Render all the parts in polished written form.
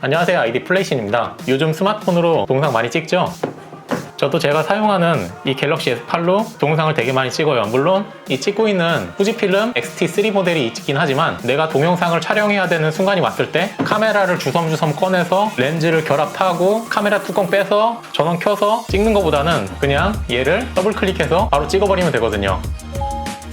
안녕하세요, 아이디 플레이신입니다. 요즘 스마트폰으로 동영상 많이 찍죠? 저도 제가 사용하는 이 갤럭시 S8로 동영상을 되게 많이 찍어요. 물론 이 찍고 있는 후지필름 X-T3 모델이 있긴 하지만 내가 동영상을 촬영해야 되는 순간이 왔을 때 카메라를 주섬주섬 꺼내서 렌즈를 결합하고 카메라 뚜껑 빼서 전원 켜서 찍는 것보다는 그냥 얘를 더블 클릭해서 바로 찍어버리면 되거든요.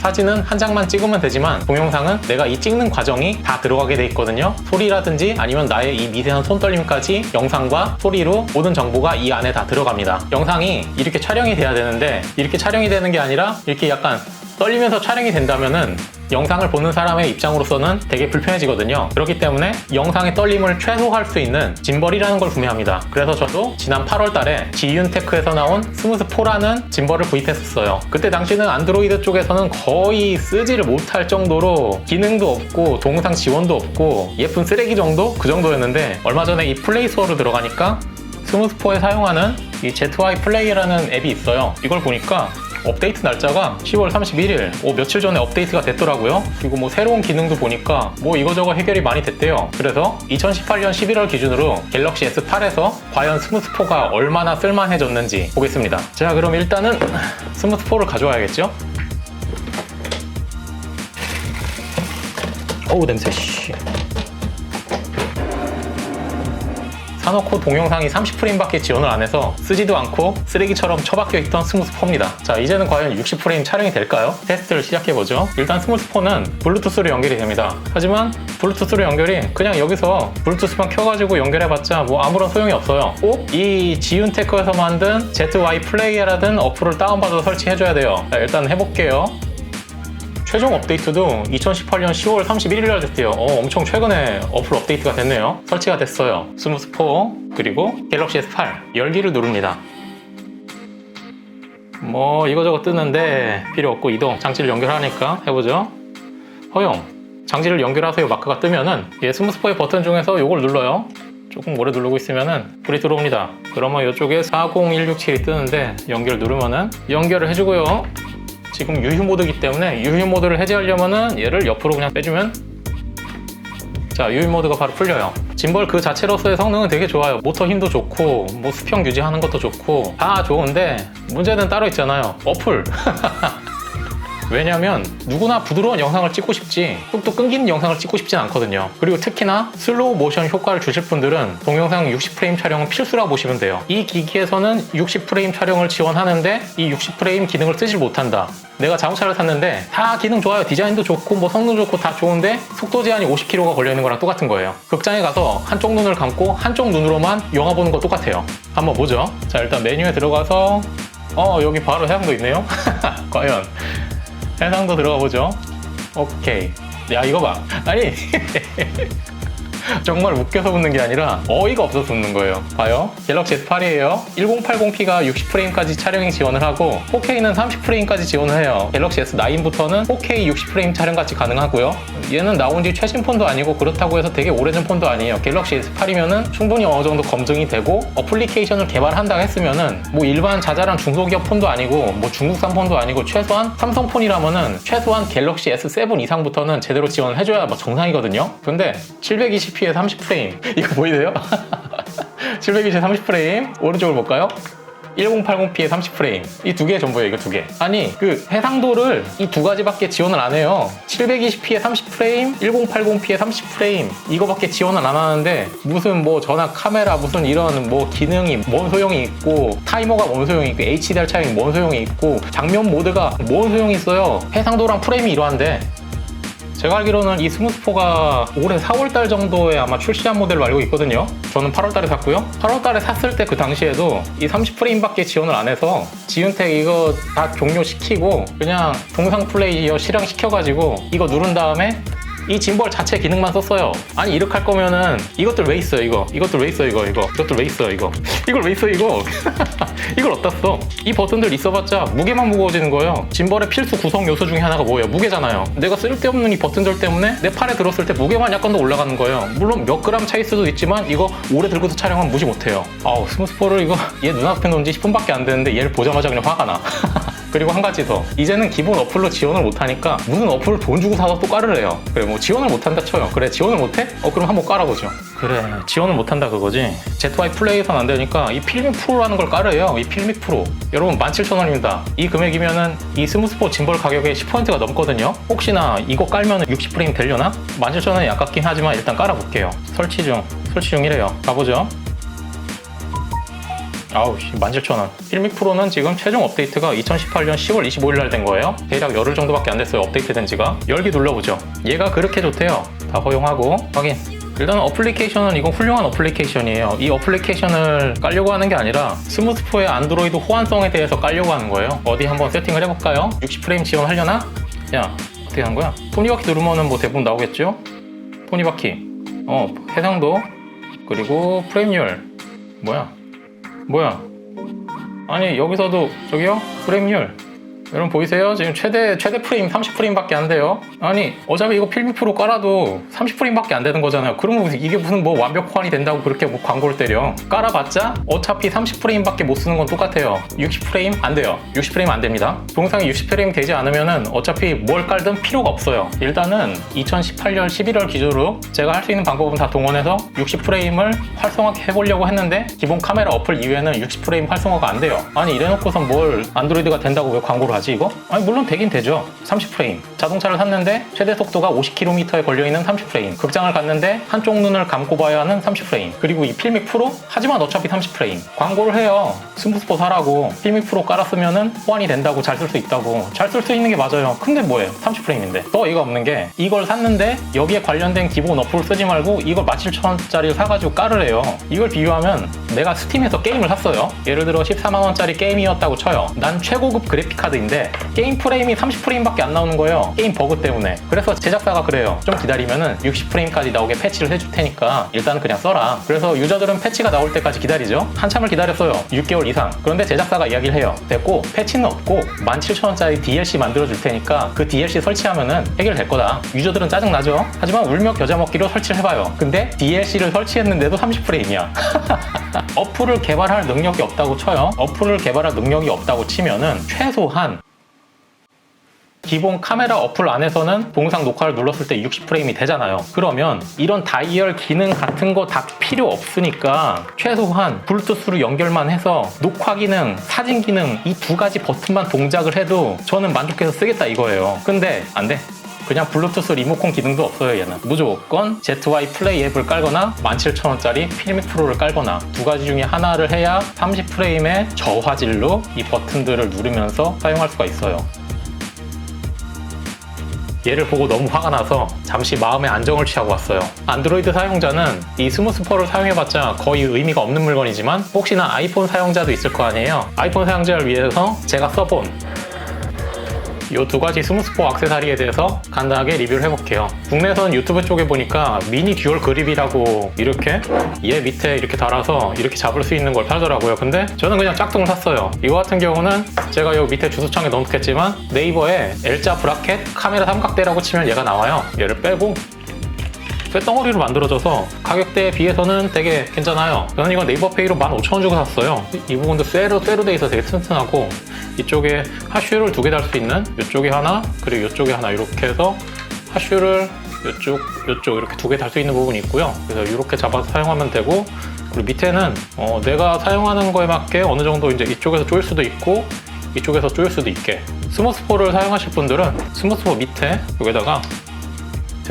사진은 한 장만 찍으면 되지만 동영상은 내가 이 찍는 과정이 다 들어가게 돼 있거든요. 소리라든지 아니면 나의 이 미세한 손떨림까지 영상과 소리로 모든 정보가 이 안에 다 들어갑니다. 영상이 이렇게 촬영이 돼야 되는데 이렇게 촬영이 되는 게 아니라 이렇게 약간 떨리면서 촬영이 된다면은 영상을 보는 사람의 입장으로서는 되게 불편해지거든요. 그렇기 때문에 영상의 떨림을 최소화할 수 있는 짐벌이라는 걸 구매합니다. 그래서 저도 지난 8월 달에 지윤테크에서 나온 스무스4라는 짐벌을 구입했었어요. 그때 당시는 안드로이드 쪽에서는 거의 쓰지를 못할 정도로 기능도 없고 동영상 지원도 없고 예쁜 쓰레기 정도? 그 정도였는데 얼마 전에 이 플레이스토어로 들어가니까 스무스4에 사용하는 이 ZY 플레이라는 앱이 있어요. 이걸 보니까 업데이트 날짜가 10월 31일 며칠 전에 업데이트가 됐더라고요. 그리고 뭐 새로운 기능도 보니까 뭐 이거저거 해결이 많이 됐대요. 그래서 2018년 11월 기준으로 갤럭시 S8에서 과연 스무스4가 얼마나 쓸만해졌는지 보겠습니다. 자, 그럼 일단은 스무스4를 가져와야겠죠? 어우, 냄새. 사놓고 동영상이 30프레임밖에 지원을 안 해서 쓰지도 않고 쓰레기처럼 처박혀 있던 스무스4입니다. 자, 이제는 과연 60프레임 촬영이 될까요? 테스트를 시작해보죠. 일단 스무스4는 블루투스로 연결이 됩니다. 하지만 블루투스로 연결이 그냥 여기서 블루투스만 켜가지고 연결해봤자 뭐 아무런 소용이 없어요. 꼭 이 지윤테크에서 만든 ZY 플레이어라는 어플을 다운받아서 설치해줘야 돼요. 자, 일단 해볼게요. 최종 업데이트도 2018년 10월 31일 날 됐대요. 엄청 최근에 어플 업데이트가 됐네요. 설치가 됐어요. 스무스4 그리고 갤럭시 S8 열기를 누릅니다. 뭐 이거저거 뜨는데 필요 없고 이동 장치를 연결하니까 해보죠. 허용 장치를 연결하세요 마크가 뜨면은 스무스4의 버튼 중에서 이걸 눌러요. 조금 오래 누르고 있으면은 불이 들어옵니다. 그러면 이쪽에 40167이 뜨는데 연결 누르면은 연결을 해주고요. 지금 유휴 모드이기 때문에 유휴 모드를 해제하려면은 얘를 옆으로 그냥 빼주면 자, 유휴 모드가 바로 풀려요. 짐벌 그 자체로서의 성능은 되게 좋아요. 모터 힘도 좋고 뭐 수평 유지하는 것도 좋고 다 좋은데 문제는 따로 있잖아요. 어플. 왜냐면 누구나 부드러운 영상을 찍고 싶지 뚝뚝 끊기는 영상을 찍고 싶진 않거든요. 그리고 특히나 슬로우 모션 효과를 주실 분들은 동영상 60프레임 촬영은 필수라고 보시면 돼요. 이 기기에서는 60프레임 촬영을 지원하는데 이 60프레임 기능을 쓰질 못한다. 내가 자동차를 탔는데 다 기능 좋아요. 디자인도 좋고 뭐 성능 좋고 다 좋은데 속도 제한이 50km가 걸려있는 거랑 똑같은 거예요. 극장에 가서 한쪽 눈을 감고 한쪽 눈으로만 영화 보는 거 똑같아요. 한번 보죠. 자, 일단 메뉴에 들어가서 여기 바로 해상도 있네요. 과연 해상도 들어가 보죠. 오케이. 야, 이거 봐. 아니 정말 웃겨서 웃는 게 아니라 어이가 없어서 웃는 거예요. 봐요. 갤럭시 S8이에요. 1080p가 60프레임까지 촬영이 지원을 하고 4K는 30프레임까지 지원을 해요. 갤럭시 S9부터는 4K 60프레임 촬영까지 가능하고요. 얘는 나온 지 최신 폰도 아니고 그렇다고 해서 되게 오래전 폰도 아니에요. 갤럭시 S8이면은 충분히 어느 정도 검증이 되고 어플리케이션을 개발한다 했으면은 뭐 일반 자잘한 중소기업 폰도 아니고 뭐 중국산 폰도 아니고 최소한 삼성폰이라면은 최소한 갤럭시 S7 이상부터는 제대로 지원을 해줘야 뭐 정상이거든요. 근데 720p에 30프레임 이거 보이세요? 720p에 30프레임 오른쪽을 볼까요? 1080p에 30프레임 이 두 개 전부예요. 이거 두 개. 아니 그 해상도를 이 두 가지밖에 지원을 안 해요. 720p에 30프레임 1080p에 30프레임 이거밖에 지원을 안 하는데 무슨 뭐 전화 카메라 무슨 이런 뭐 기능이 뭔 소용이 있고 타이머가 뭔 소용이 있고 HDR 차이가 뭔 소용이 있고 장면 모드가 뭔 소용이 있어요. 해상도랑 프레임이 이러한데 제가 알기로는 이 스무스4가 올해 4월달 정도에 아마 출시한 모델로 알고 있거든요. 저는 8월달에 샀고요. 8월달에 샀을 때 그 당시에도 이 30프레임밖에 지원을 안 해서 지윤텍 이거 다 종료시키고 그냥 동상 플레이어 실행시켜가지고 이거 누른 다음에 이 짐벌 자체 기능만 썼어요. 아니 이렇게 할 거면은 이것들 왜 있어요 이거 이것들 왜 있어요 이것들 왜 있어요 이걸 왜 있어 이거 이걸 어디다 써? 이 버튼들 있어봤자 무게만 무거워지는 거예요. 짐벌의 필수 구성 요소 중에 하나가 뭐예요? 무게잖아요. 내가 쓸데없는 이 버튼들 때문에 내 팔에 들었을 때 무게만 약간 더 올라가는 거예요. 물론 몇 그램 차일 수도 있지만 이거 오래 들고서 촬영하면 무시 못해요. 스무스4를 이거 얘 눈앞에 놓은 지 10분밖에 안 됐는데 얘를 보자마자 그냥 화가 나. 그리고 한 가지 더, 이제는 기본 어플로 지원을 못하니까 무슨 어플을 돈 주고 사서 또 깔으래요. 그래, 뭐 지원을 못한다 쳐요. 그래, 지원을 못해? 그럼 한번 깔아보죠. 그래, 지원을 못한다 그거지. ZY 플레이에선 안 되니까 이 필믹 프로라는 걸 깔아요. 이 필믹 프로, 여러분 17,000원입니다 이 금액이면은 이 스무스포 짐벌 가격에 10%가 넘거든요. 혹시나 이거 깔면 60프레임 되려나? 17,000원이 아깝긴 하지만 일단 깔아볼게요. 설치 중이래요. 가보죠. 아우, 17,000원. 필믹 프로는 지금 최종 업데이트가 2018년 10월 25일 날 된 거예요. 대략 열흘 정도밖에 안 됐어요, 업데이트 된 지가. 열기 눌러보죠. 얘가 그렇게 좋대요. 다 허용하고 확인. 일단 어플리케이션은 이건 훌륭한 어플리케이션이에요. 이 어플리케이션을 깔려고 하는 게 아니라 스무스포의 안드로이드 호환성에 대해서 깔려고 하는 거예요. 어디 한번 세팅을 해볼까요? 60프레임 지원하려나? 야, 어떻게 하는 거야? 토니바퀴 누르면은 뭐 대부분 나오겠죠? 토니바퀴, 해상도, 그리고 프레임률. 뭐야? 아니, 여기서도 저기요? 프레임률. 여러분 보이세요? 지금 최대 프레임 30프레임밖에 안 돼요. 아니, 어차피 이거 필믹 프로 깔아도 30프레임밖에 안 되는 거잖아요. 그러면 이게 무슨 뭐 완벽 호환이 된다고 그렇게 뭐 광고를 때려. 깔아봤자 어차피 30프레임밖에 못 쓰는 건 똑같아요. 60프레임 안 돼요. 60프레임 안 됩니다. 동영상이 60프레임 되지 않으면은 어차피 뭘 깔든 필요가 없어요. 일단은 2018년 11월 기준으로 제가 할 수 있는 방법은 다 동원해서 60프레임을 활성화해 보려고 했는데 기본 카메라 어플 이외에는 60프레임 활성화가 안 돼요. 아니, 이래놓고선 뭘 안드로이드가 된다고 왜 광고를 하지 이거? 아니, 물론 되긴 되죠. 30프레임. 자동차를 샀는데 최대 속도가 50km에 걸려있는 30프레임. 극장을 갔는데 한쪽 눈을 감고 봐야 하는 30프레임. 그리고 이 필믹 프로? 하지만 어차피 30프레임. 광고를 해요. 스무스포 사라고. 필믹 프로 깔았으면은 호환이 된다고, 잘 쓸 수 있다고. 잘 쓸 수 있는 게 맞아요. 근데 뭐예요? 30프레임인데. 더 이가 없는 게, 이걸 샀는데 여기에 관련된 기본 어플을 쓰지 말고 이걸 17,000원짜리를 사가지고 깔으래요. 이걸 비교하면 내가 스팀에서 게임을 샀어요. 예를 들어 14만원짜리 게임이었다고 쳐요. 난 최고급 그래픽카드인데 게임 프레임이 30프레임밖에 안 나오는 거예요. 게임 버그 때문에. 그래서 제작사가 그래요. 좀 기다리면은 60프레임까지 나오게 패치를 해줄 테니까 일단 그냥 써라. 그래서 유저들은 패치가 나올 때까지 기다리죠. 한참을 기다렸어요. 6개월 이상. 그런데 제작사가 이야기를 해요. 됐고, 패치는 없고 17,000원짜리 DLC 만들어줄 테니까 그 DLC 설치하면은 해결될 거다. 유저들은 짜증나죠. 하지만 울며 겨자 먹기로 설치를 해봐요. 근데 DLC를 설치했는데도 30프레임이야. 어플을 개발할 능력이 없다고 쳐요. 어플을 개발할 능력이 없다고 치면은 최소한 기본 카메라 어플 안에서는 동영상 녹화를 눌렀을 때 60프레임이 되잖아요. 그러면 이런 다이얼 기능 같은 거 다 필요 없으니까 최소한 블루투스로 연결만 해서 녹화 기능, 사진 기능 이 두 가지 버튼만 동작을 해도 저는 만족해서 쓰겠다 이거예요. 근데 안 돼. 그냥 블루투스 리모컨 기능도 없어요. 얘는 무조건 ZY 플레이 앱을 깔거나 17,000원짜리 필믹 프로를 깔거나 두 가지 중에 하나를 해야 30프레임의 저화질로 이 버튼들을 누르면서 사용할 수가 있어요. 얘를 보고 너무 화가 나서 잠시 마음의 안정을 취하고 왔어요. 안드로이드 사용자는 이 스무스포를 사용해봤자 거의 의미가 없는 물건이지만 혹시나 아이폰 사용자도 있을 거 아니에요. 아이폰 사용자를 위해서 제가 써본 이 두 가지 스무스포 액세서리에 대해서 간단하게 리뷰를 해볼게요. 국내에서는 유튜브 쪽에 보니까 미니 듀얼 그립이라고 이렇게 얘 밑에 이렇게 달아서 이렇게 잡을 수 있는 걸 팔더라고요. 근데 저는 그냥 짝퉁을 샀어요. 이거 같은 경우는 제가 여기 밑에 주소창에 넣어놓겠지만 네이버에 L자 브라켓 카메라 삼각대라고 치면 얘가 나와요. 얘를 빼고 쇳덩어리로 만들어져서 가격대에 비해서는 되게 괜찮아요. 저는 이거 네이버페이로 15,000원 주고 샀어요. 이 부분도 쇠로 돼 있어서 되게 튼튼하고 이쪽에 하슈를 두 개 달 수 있는 이쪽에 하나 그리고 이쪽에 하나 이렇게 해서 하슈를 이쪽 이렇게 두 개 달 수 있는 부분이 있고요. 그래서 이렇게 잡아서 사용하면 되고 그리고 밑에는 내가 사용하는 거에 맞게 어느 정도 이제 이쪽에서 조일 수도 있고 이쪽에서 조일 수도 있게 스무스포를 사용하실 분들은 스무스포 밑에 여기다가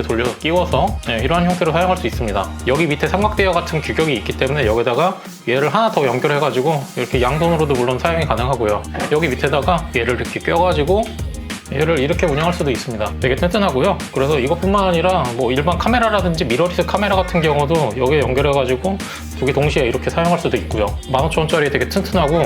돌려서 끼워서 이러한 형태로 사용할 수 있습니다. 여기 밑에 삼각대와 같은 규격이 있기 때문에 여기다가 얘를 하나 더 연결해가지고 이렇게 양손으로도 물론 사용이 가능하고요. 여기 밑에다가 얘를 이렇게 껴가지고 얘를 이렇게 운영할 수도 있습니다. 되게 튼튼하고요. 그래서 이것뿐만 아니라 뭐 일반 카메라라든지 미러리스 카메라 같은 경우도 여기에 연결해가지고 두 개 동시에 이렇게 사용할 수도 있고요. 15,000원짜리 되게 튼튼하고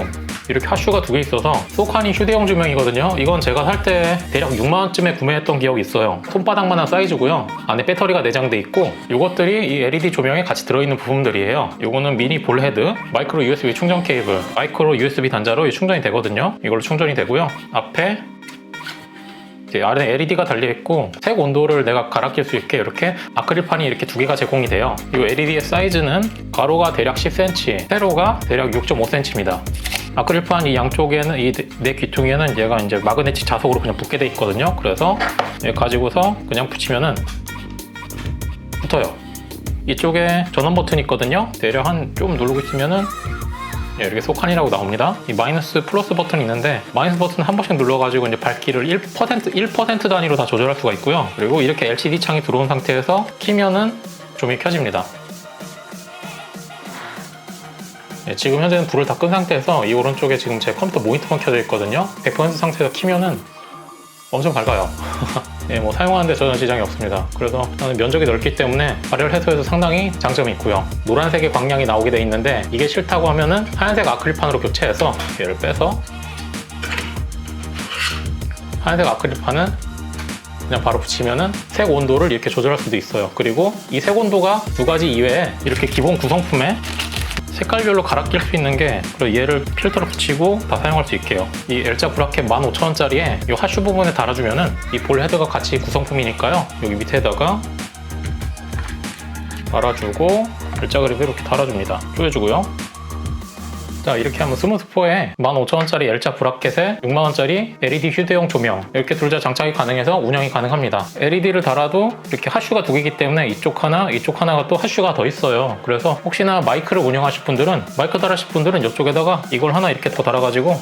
이렇게 하슈가 두 개 있어서 소카니 휴대용 조명이거든요. 이건 제가 살 때 대략 6만원쯤에 구매했던 기억이 있어요. 손바닥만한 사이즈고요. 안에 배터리가 내장돼 있고 이것들이 이 LED 조명에 같이 들어있는 부품들이에요. 이거는 미니 볼 헤드, 마이크로 USB 충전 케이블, 마이크로 USB 단자로 충전이 되거든요. 이걸로 충전이 되고요. 앞에 아래 LED가 달려있고 색 온도를 내가 갈아 낄 수 있게 이렇게 아크릴판이 이렇게 두 개가 제공이 돼요. 이 LED의 사이즈는 가로가 대략 10cm, 세로가 대략 6.5cm입니다. 아크릴판 이 양쪽에는 이 내 귀퉁이에는 얘가 이제 마그네틱 자석으로 그냥 붙게 돼 있거든요. 그래서 얘 가지고서 그냥 붙이면은 붙어요. 이쪽에 전원 버튼이 있거든요. 대략 한 좀 누르고 있으면은 이렇게 소칸이라고 나옵니다. 이 마이너스 플러스 버튼이 있는데 마이너스 버튼 한 번씩 눌러가지고 이제 밝기를 1% 단위로 다 조절할 수가 있고요. 그리고 이렇게 LCD 창이 들어온 상태에서 키면은 좀이 켜집니다. 네, 지금 현재는 불을 다 끈 상태에서 이 오른쪽에 지금 제 컴퓨터 모니터만 켜져 있거든요. 100% 상태에서 키면은 엄청 밝아요. 네, 뭐 사용하는데 전혀 지장이 없습니다. 그래서 면적이 넓기 때문에 발열 해소에도 상당히 장점이 있고요. 노란색의 광량이 나오게 돼 있는데 이게 싫다고 하면은 하얀색 아크릴판으로 교체해서 얘를 빼서 하얀색 아크릴판은 그냥 바로 붙이면은 색 온도를 이렇게 조절할 수도 있어요. 그리고 이 색 온도가 두 가지 이외에 이렇게 기본 구성품에 색깔별로 갈아 낄 수 있는 게 그리고 얘를 필터를 붙이고 다 사용할 수 있게요. 이 L자 브라켓 15,000원짜리에 이 하슈 부분에 달아주면은 이 볼 헤드가 같이 구성품이니까요. 여기 밑에다가 달아주고 L자 그립을 이렇게 달아줍니다. 조여주고요. 자, 이렇게 하면 스무스포에 15,000원짜리 L자 브라켓에 6만원짜리 LED 휴대용 조명 이렇게 둘 다 장착이 가능해서 운영이 가능합니다. LED를 달아도 이렇게 하슈가 두 개이기 때문에 이쪽 하나가 또 하슈가 더 있어요. 그래서 혹시나 마이크를 운영하실 분들은 마이크 달으실 분들은 이쪽에다가 이걸 하나 이렇게 더 달아가지고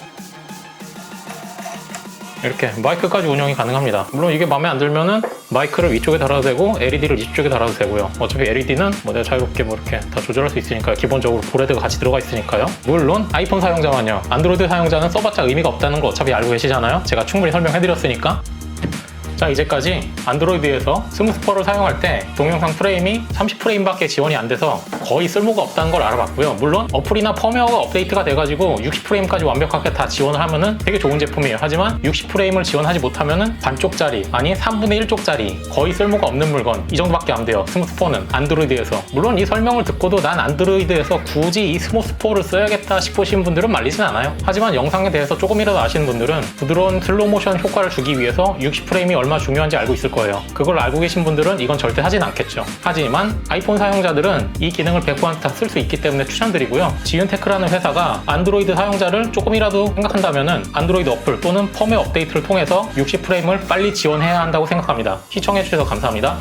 이렇게 마이크까지 운영이 가능합니다. 물론 이게 마음에 안 들면은 마이크를 위쪽에 달아도 되고 LED를 이쪽에 달아도 되고요. 어차피 LED는 뭐 내가 자유롭게 뭐 이렇게 다 조절할 수 있으니까요. 기본적으로 볼헤드가 같이 들어가 있으니까요. 물론 아이폰 사용자만요. 안드로이드 사용자는 써봤자 의미가 없다는 거 어차피 알고 계시잖아요. 제가 충분히 설명해드렸으니까. 자, 이제까지 안드로이드에서 스무스포를 사용할 때 동영상 프레임이 30프레임밖에 지원이 안 돼서 거의 쓸모가 없다는 걸 알아봤고요. 물론 어플이나 펌웨어가 업데이트가 돼가지고 60프레임까지 완벽하게 다 지원을 하면은 되게 좋은 제품이에요. 하지만 60프레임을 지원하지 못하면은 반쪽짜리, 아니 3분의 1쪽짜리 거의 쓸모가 없는 물건, 이 정도밖에 안 돼요. 스무스포는 안드로이드에서. 물론 이 설명을 듣고도 난 안드로이드에서 굳이 이 스무스포를 써야겠다 싶으신 분들은 말리진 않아요. 하지만 영상에 대해서 조금이라도 아시는 분들은 부드러운 슬로모션 효과를 주기 위해서 60프레임이 얼마나 중요한지 알고 있을 거예요. 그걸 알고 계신 분들은 이건 절대 하진 않겠죠. 하지만 아이폰 사용자들은 이 기능을 100% 다 쓸 수 있기 때문에 추천드리고요. 지윤테크라는 회사가 안드로이드 사용자를 조금이라도 생각한다면은 안드로이드 어플 또는 펌웨어 업데이트를 통해서 60프레임을 빨리 지원해야 한다고 생각합니다. 시청해주셔서 감사합니다.